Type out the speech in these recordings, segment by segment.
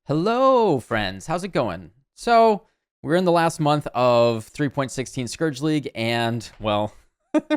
Hello, friends. How's it going? So, we're in the last month of 3.16 Scourge League, and, well,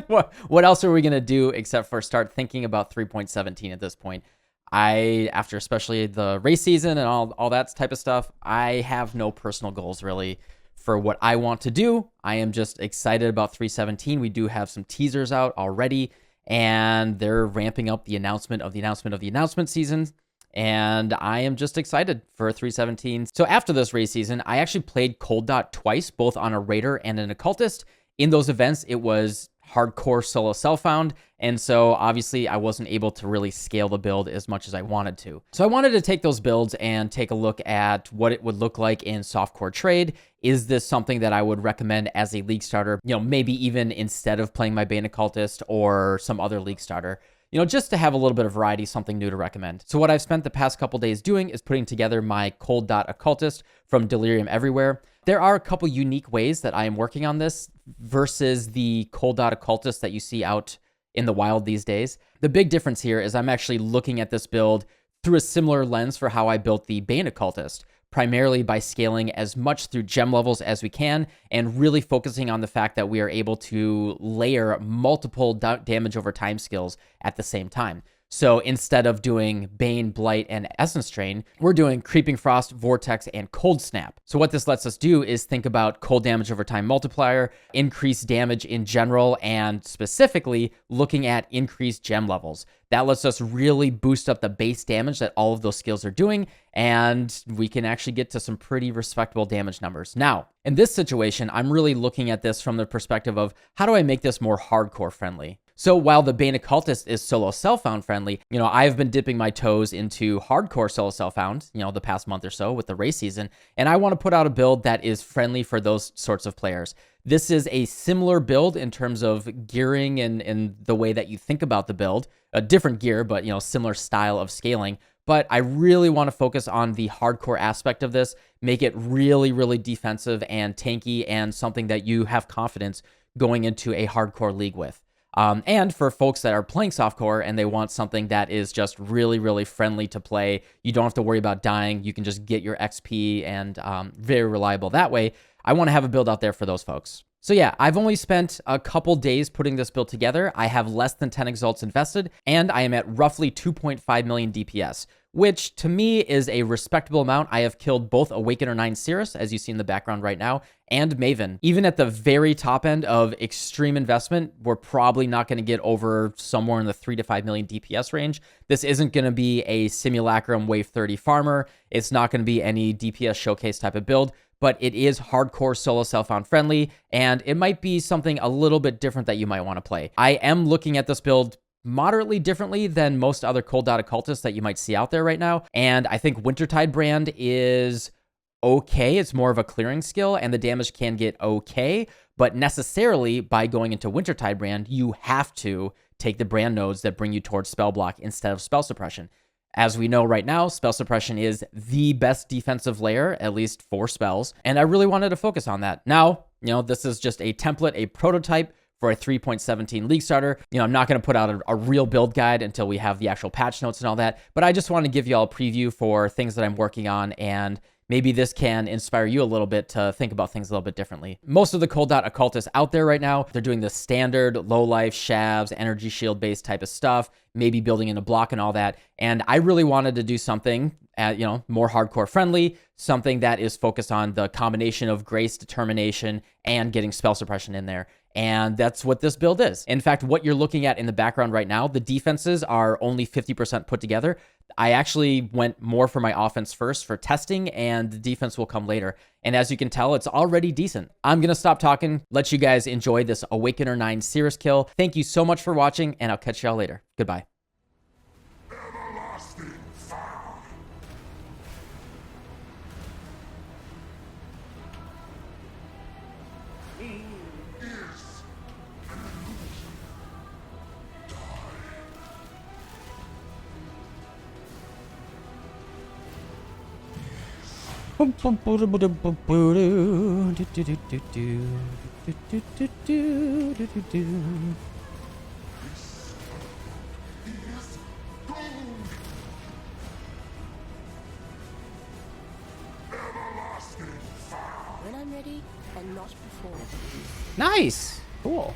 what else are we going to do except for start thinking about 3.17 at this point? After especially the race season and all that type of stuff, I have no personal goals really for what I want to do. I am just excited about 3.17. We do have some teasers out already, and they're ramping up the announcement of the announcement season. And I am just excited for 3.17. So after this race season, I actually played Cold Dot twice, both on a Raider and an Occultist. In those events, it was hardcore solo self-found, and so obviously I wasn't able to really scale the build as much as I wanted to. So I wanted to take those builds and take a look at what it would look like in softcore trade. Is this something that I would recommend as a league starter, maybe even instead of playing my Bane Occultist or some other league starter? Just to have a little bit of variety, something new to recommend. So what I've spent the past couple days doing is putting together my Cold Dot Occultist from Delirium Everywhere. There are a couple unique ways that I am working on this versus the Cold Dot Occultist that you see out in the wild these days. The big difference here is I'm actually looking at this build through a similar lens for how I built the Bane Occultist, primarily by scaling as much through gem levels as we can and really focusing on the fact that we are able to layer multiple damage over time skills at the same time. So instead of doing Bane, Blight, and Essence Drain, we're doing Creeping Frost, Vortex, and Cold Snap. So what this lets us do is think about cold damage over time multiplier, increased damage in general, and specifically looking at increased gem levels. That lets us really boost up the base damage that all of those skills are doing, and we can actually get to some pretty respectable damage numbers. Now, in this situation, I'm really looking at this from the perspective of how do I make this more hardcore friendly? So while the Bane Occultist is solo self-found friendly, I've been dipping my toes into hardcore solo self-found, the past month or so with the race season, and I want to put out a build that is friendly for those sorts of players. This is a similar build in terms of gearing and the way that you think about the build. A different gear, but, similar style of scaling. But I really want to focus on the hardcore aspect of this, make it really, really defensive and tanky and something that you have confidence going into a hardcore league with. And for folks that are playing softcore and they want something that is just really, really friendly to play, you don't have to worry about dying. You can just get your XP and very reliable that way. I want to have a build out there for those folks. So yeah, I've only spent a couple days putting this build together. I have less than 10 exalts invested, and I am at roughly 2.5 million DPS, which to me is a respectable amount. I have killed both Awakener 9 Cirrus, as you see in the background right now, and Maven. Even at the very top end of extreme investment, we're probably not going to get over somewhere in the 3 to 5 million DPS range. This isn't going to be a Simulacrum Wave 30 farmer. It's not going to be any DPS showcase type of build, but it is hardcore solo self-found friendly, and it might be something a little bit different that you might want to play. I am looking at this build moderately differently than most other Cold Dot Occultists that you might see out there right now, and I think Wintertide brand is okay. It's more of a clearing skill, and the damage can get okay, but necessarily by going into Wintertide brand, you have to take the brand nodes that bring you towards spell block instead of spell suppression. As we know right now, spell suppression is the best defensive layer, at least for spells, and I really wanted to focus on that. Now, this is just a template, a prototype for a 3.17 league starter. I'm not going to put out a real build guide until we have the actual patch notes and all that, but I just want to give you all a preview for things that I'm working on, and maybe this can inspire you a little bit to think about things a little bit differently. Most of the Cold Dot Occultists out there right now, they're doing the standard low life, shavs, energy shield based type of stuff, maybe building in a block and all that. And I really wanted to do something more hardcore friendly, something that is focused on the combination of grace, determination, and getting spell suppression in there. And that's what this build is. In fact, what you're looking at in the background right now, the defenses are only 50% put together. I actually went more for my offense first for testing, and the defense will come later. And as you can tell, it's already decent. I'm going to stop talking, let you guys enjoy this Awakener 9 Cirrus kill. Thank you so much for watching, and I'll catch y'all later. Goodbye. I'm ready and not before. Nice. Cool.